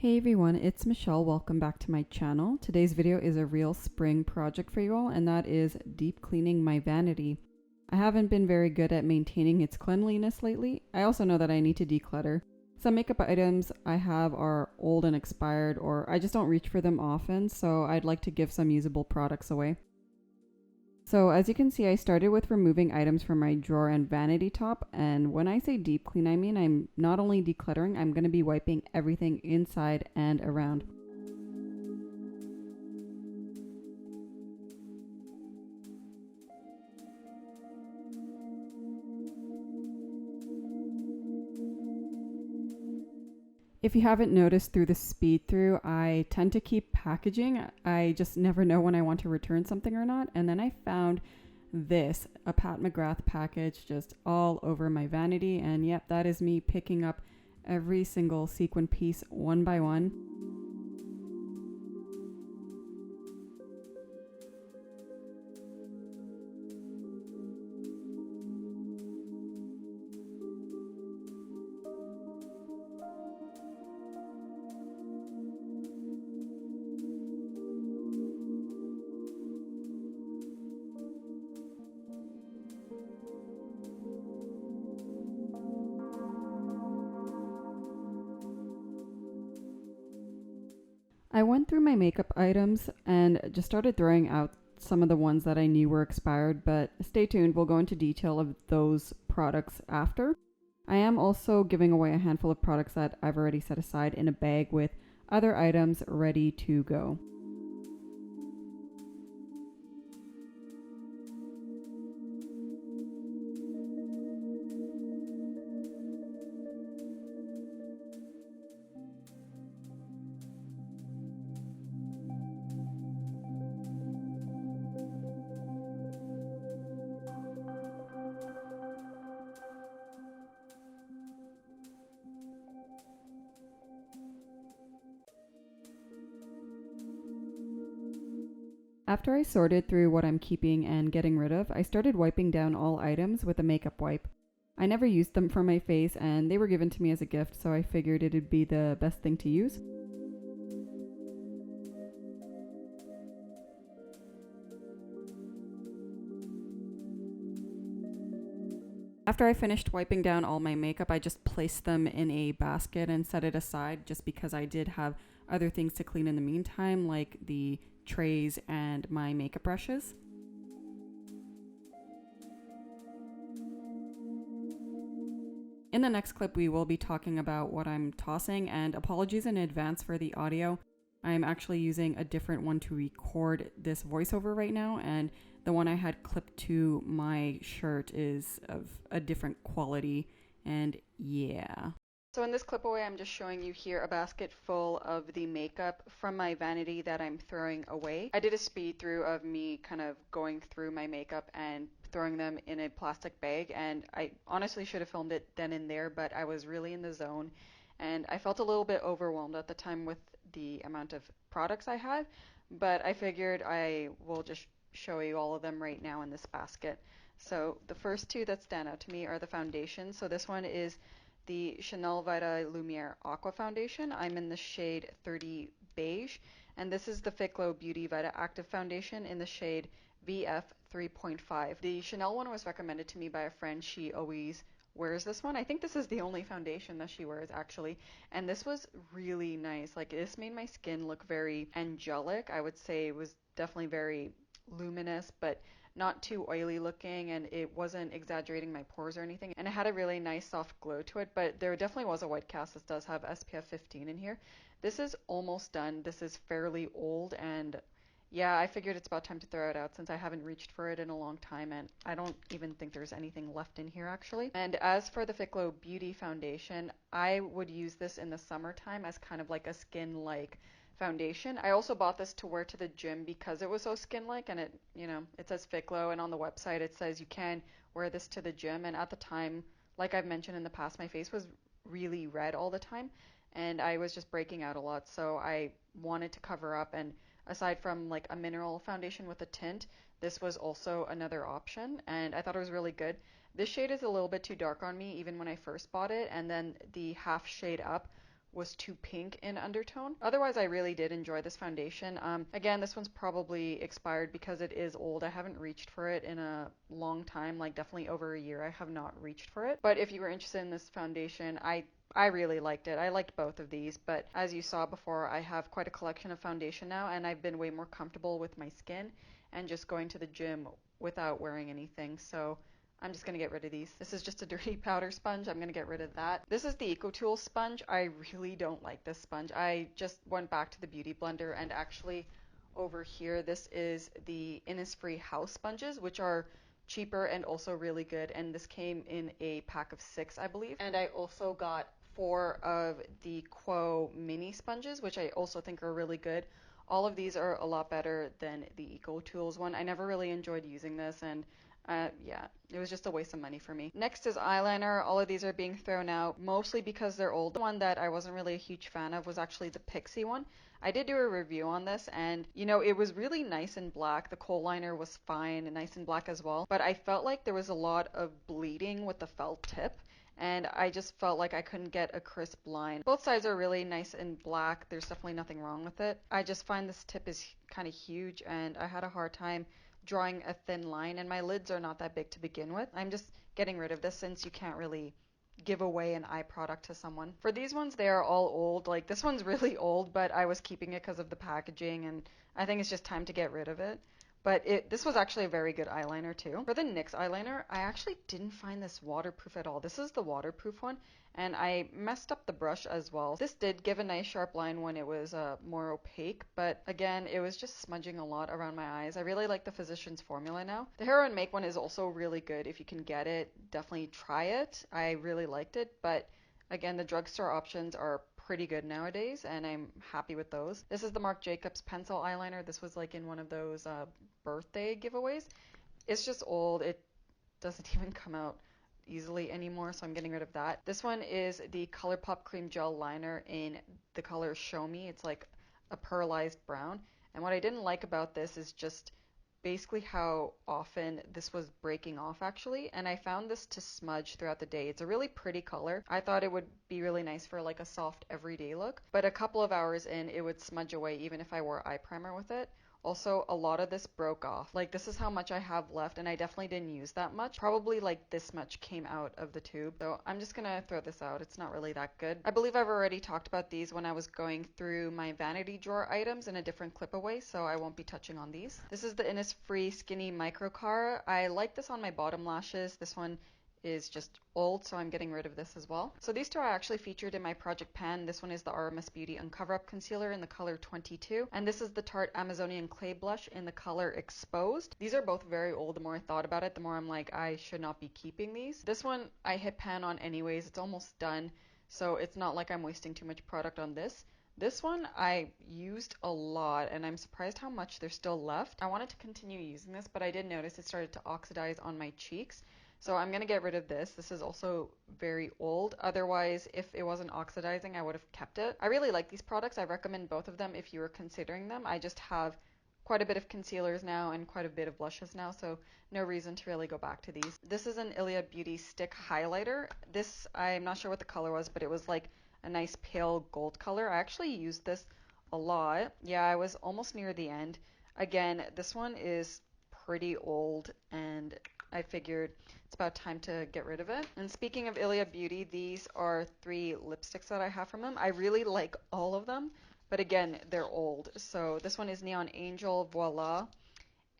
Hey everyone, it's Michelle. Welcome back to my channel. Today's video is a real spring project for you all, and that is deep cleaning my vanity. I haven't been very good at maintaining its cleanliness lately. I also know that I need to declutter. Some makeup items I have are old and expired, or I just don't reach for them often, so I'd like to give some usable products away. So as you can see, I started with removing items from my drawer and vanity top, and when I say deep clean, I mean I'm not only decluttering, I'm going to be wiping everything inside and around. If you haven't noticed through the speed through, I tend to keep packaging. I just never know when I want to return something or not. And then I found this, a Pat McGrath package just all over my vanity. And yep, that is me picking up every single sequin piece one by one. I went through my makeup items and just started throwing out some of the ones that I knew were expired, but stay tuned, we'll go into detail of those products after. I am also giving away a handful of products that I've already set aside in a bag with other items ready to go. After I sorted through what I'm keeping and getting rid of, I started wiping down all items with a makeup wipe. I never used them for my face and they were given to me as a gift, so I figured it'd be the best thing to use. After I finished wiping down all my makeup, I just placed them in a basket and set it aside just because I did have other things to clean in the meantime, like the trays and my makeup brushes. In the next clip, we will be talking about what I'm tossing, and apologies in advance for the audio. I'm actually using a different one to record this voiceover right now, and the one I had clipped to my shirt is of a different quality, and yeah. So in this clip away, I'm just showing you here a basket full of the makeup from my vanity that I'm throwing away. I did a speed through of me kind of going through my makeup and throwing them in a plastic bag, and I honestly should have filmed it then and there, but I was really in the zone and I felt a little bit overwhelmed at the time with the amount of products I had, but I figured I will just show you all of them right now in this basket. So the first two that stand out to me are the foundations. So this one is the Chanel Vita Lumiere Aqua Foundation. I'm in the shade 30 Beige, and this is the Fit Glow Beauty Vita Active Foundation in the shade VF 3.5. The Chanel one was recommended to me by a friend. She always wears this one. I think this is the only foundation that she wears actually, and this was really nice. Like, this made my skin look very angelic. I would say it was definitely very luminous, but not too oily looking, and it wasn't exaggerating my pores or anything, and it had a really nice soft glow to it, but there definitely was a white cast. This does have SPF 15 in here. This is almost done. This is fairly old, and yeah, I figured it's about time to throw it out since I haven't reached for it in a long time, and I don't even think there's anything left in here actually. And as for the Fit Glow Beauty Foundation, I would use this in the summertime as kind of like a skin-like foundation. I also bought this to wear to the gym because it was so skin-like, and it says Fit Glow, and on the website it says you can wear this to the gym. And at the time, like I've mentioned in the past, my face was really red all the time, and I was just breaking out a lot, so I wanted to cover up. And aside from like a mineral foundation with a tint, this was also another option, and I thought it was really good. This shade is a little bit too dark on me even when I first bought it, and then the half shade up was too pink in undertone. Otherwise, I really did enjoy this foundation. Again, this one's probably expired because it is old. I haven't reached for it in a long time, like definitely over a year. I have not reached for it. But if you were interested in this foundation, I really liked it. I liked both of these, but as you saw before, I have quite a collection of foundation now, and I've been way more comfortable with my skin and just going to the gym without wearing anything. So I'm just going to get rid of these. This is just a dirty powder sponge. I'm going to get rid of that. This is the EcoTools sponge. I really don't like this sponge. I just went back to the Beauty Blender, and actually over here, this is the Innisfree House sponges, which are cheaper and also really good. And this came in a pack of 6, I believe. And I also got 4 of the Quo mini sponges, which I also think are really good. All of these are a lot better than the EcoTools one. I never really enjoyed using this, and yeah, it was just a waste of money for me. Next is eyeliner. All of these are being thrown out, mostly because they're old. The one that I wasn't really a huge fan of was actually the Pixie one. I did do a review on this, and you know, it was really nice and black. The kohl liner was fine and nice and black as well, but I felt like there was a lot of bleeding with the felt tip, and I just felt like I couldn't get a crisp line. Both sides are really nice and black. There's definitely nothing wrong with it. I just find this tip is kind of huge, and I had a hard time drawing a thin line, and my lids are not that big to begin with. I'm just getting rid of this since you can't really give away an eye product to someone. For these ones, they are all old. Like this one's really old, but I was keeping it because of the packaging, and I think it's just time to get rid of it. But this was actually a very good eyeliner too. For the NYX eyeliner, I actually didn't find this waterproof at all. This is the waterproof one, and I messed up the brush as well. This did give a nice sharp line when it was more opaque, but again, it was just smudging a lot around my eyes. I really like the Physicians Formula now. The Hero and Make one is also really good. If you can get it, definitely try it. I really liked it, but again, the drugstore options are pretty good nowadays, and I'm happy with those. This is the Marc Jacobs pencil eyeliner. This was like in one of those birthday giveaways. It's just old. It doesn't even come out easily anymore, so I'm getting rid of that. This one is the ColourPop Cream Gel Liner in the color Show Me. It's like a pearlized brown. And what I didn't like about this is just basically how often this was breaking off actually, and I found this to smudge throughout the day. It's a really pretty color. I thought it would be really nice for like a soft everyday look, but a couple of hours in it would smudge away even if I wore eye primer with it. Also, a lot of this broke off. Like this is how much I have left, and I definitely didn't use that much. Probably like this much came out of the tube. So I'm just gonna throw this out. It's not really that good. I believe I've already talked about these when I was going through my vanity drawer items in a different clip away, so I won't be touching on these. This is the Innisfree Skinny Micro Car. I like this on my bottom lashes. This one is just old, so I'm getting rid of this as well. So these two are actually featured in my project pan. This one is the RMS Beauty Uncover Up Concealer in the color 22, and this is the Tarte Amazonian Clay Blush in the color Exposed. These are both very old. The more I thought about it, the more I'm like, I should not be keeping these. This one I hit pan on anyways. It's almost done, so it's not like I'm wasting too much product on this. This one I used a lot, and I'm surprised how much there's still left. I wanted to continue using this, but I did notice it started to oxidize on my cheeks. So I'm going to get rid of this. This is also very old. Otherwise, if it wasn't oxidizing, I would have kept it. I really like these products. I recommend both of them if you were considering them. I just have quite a bit of concealers now and quite a bit of blushes now, so no reason to really go back to these. This is an Ilia Beauty Stick Highlighter. This, I'm not sure what the color was, but it was like a nice pale gold color. I actually used this a lot. Yeah, I was almost near the end. Again, this one is pretty old, and I figured it's about time to get rid of it. And speaking of Ilia Beauty, these are 3 lipsticks that I have from them. I really like all of them, but again, they're old. So this one is Neon Angel, Voila,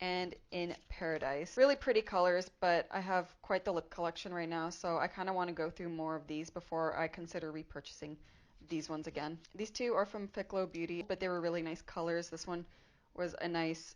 and In Paradise. Really pretty colors, but I have quite the lip collection right now, so I kind of want to go through more of these before I consider repurchasing these ones again. These two are from Ficlo Beauty, but they were really nice colors. This one was a nice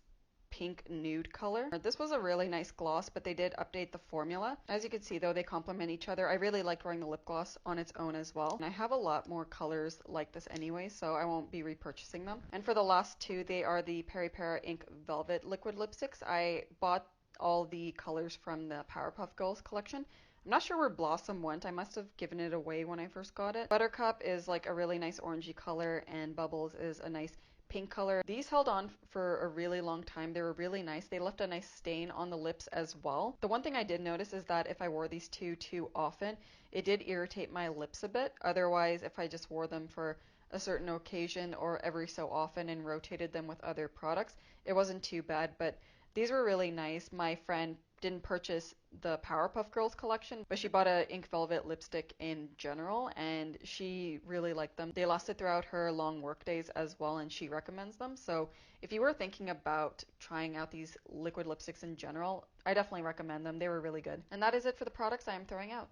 pink nude color. This was a really nice gloss, but they did update the formula. As you can see though, they complement each other. I really like wearing the lip gloss on its own as well. And I have a lot more colors like this anyway, so I won't be repurchasing them. And for the last two, they are the Peri Para Ink Velvet Liquid Lipsticks. I bought all the colors from the Powerpuff Girls collection. I'm not sure where Blossom went. I must have given it away when I first got it. Buttercup is like a really nice orangey color, and Bubbles is a nice pink color. These held on for a really long time. They were really nice. They left a nice stain on the lips as well. The one thing I did notice is that if I wore these two too often, it did irritate my lips a bit. Otherwise, if I just wore them for a certain occasion or every so often and rotated them with other products, it wasn't too bad. But these were really nice. My friend didn't purchase the Powerpuff Girls collection, but she bought a Ink Velvet lipstick in general, and she really liked them. They lasted throughout her long work days as well, and she recommends them. So if you were thinking about trying out these liquid lipsticks in general, I definitely recommend them. They were really good. And that is it for the products I am throwing out.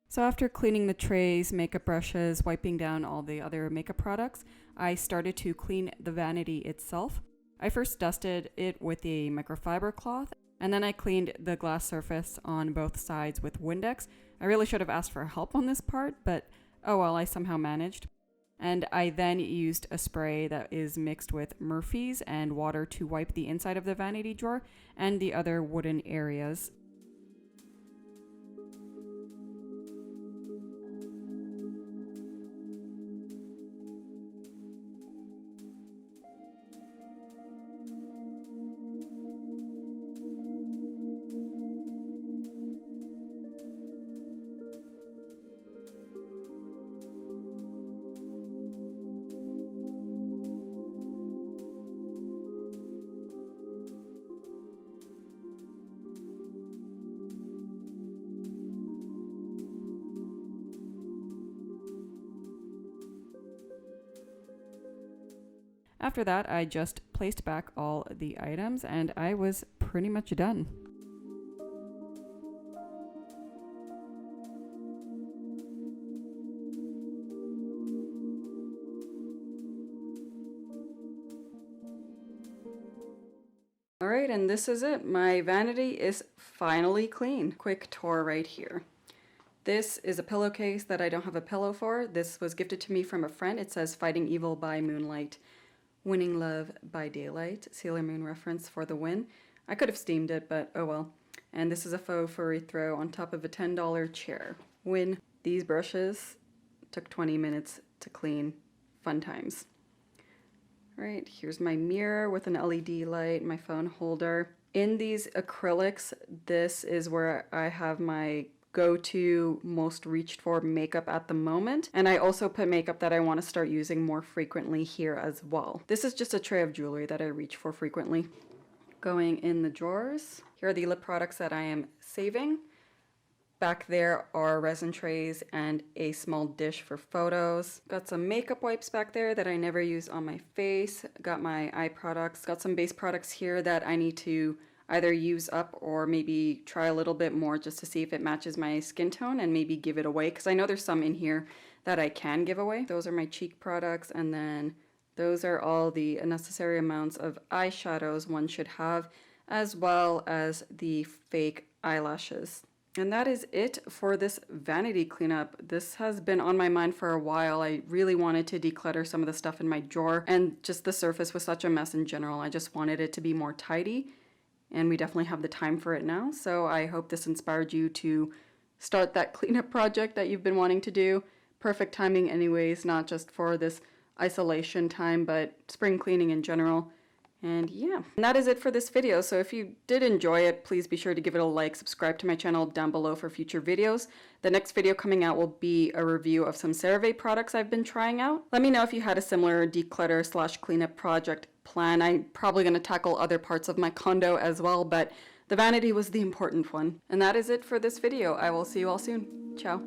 So after cleaning the trays, makeup brushes, wiping down all the other makeup products, I started to clean the vanity itself. I first dusted it with a microfiber cloth, and then I cleaned the glass surface on both sides with Windex. I really should have asked for help on this part, but oh well, I somehow managed. And I then used a spray that is mixed with Murphy's and water to wipe the inside of the vanity drawer and the other wooden areas. After that, I just placed back all the items and I was pretty much done. Alright, and this is it. My vanity is finally clean. Quick tour right here. This is a pillowcase that I don't have a pillow for. This was gifted to me from a friend. It says Fighting Evil by Moonlight, Winning Love by Daylight. Sailor Moon reference for the win. I could have steamed it, but oh well. And this is a faux furry throw on top of a $10 chair. Win. These brushes took 20 minutes to clean. Fun times. Right, here's my mirror with an LED light, my phone holder. In these acrylics, this is where I have my go-to most reached for makeup at the moment, and I also put makeup that I want to start using more frequently here as well. This is just a tray of jewelry that I reach for frequently. Going in the drawers, here are the lip products that I am saving. Back there are resin trays and a small dish for photos. Got some makeup wipes back there that I never use on my face. Got my eye products. Got some base products here that I need to either use up or maybe try a little bit more just to see if it matches my skin tone and maybe give it away, because I know there's some in here that I can give away. Those are my cheek products, and then those are all the necessary amounts of eyeshadows one should have, as well as the fake eyelashes. And that is it for this vanity cleanup. This has been on my mind for a while. I really wanted to declutter some of the stuff in my drawer, and just the surface was such a mess in general. I just wanted it to be more tidy, and we definitely have the time for it now. So I hope this inspired you to start that cleanup project that you've been wanting to do. Perfect timing anyways, not just for this isolation time, but spring cleaning in general. And yeah, and that is it for this video. So if you did enjoy it, please be sure to give it a like, subscribe to my channel down below for future videos. The next video coming out will be a review of some CeraVe products I've been trying out. Let me know if you had a similar declutter / cleanup project plan. I'm probably going to tackle other parts of my condo as well, but the vanity was the important one. And that is it for this video. I will see you all soon. Ciao.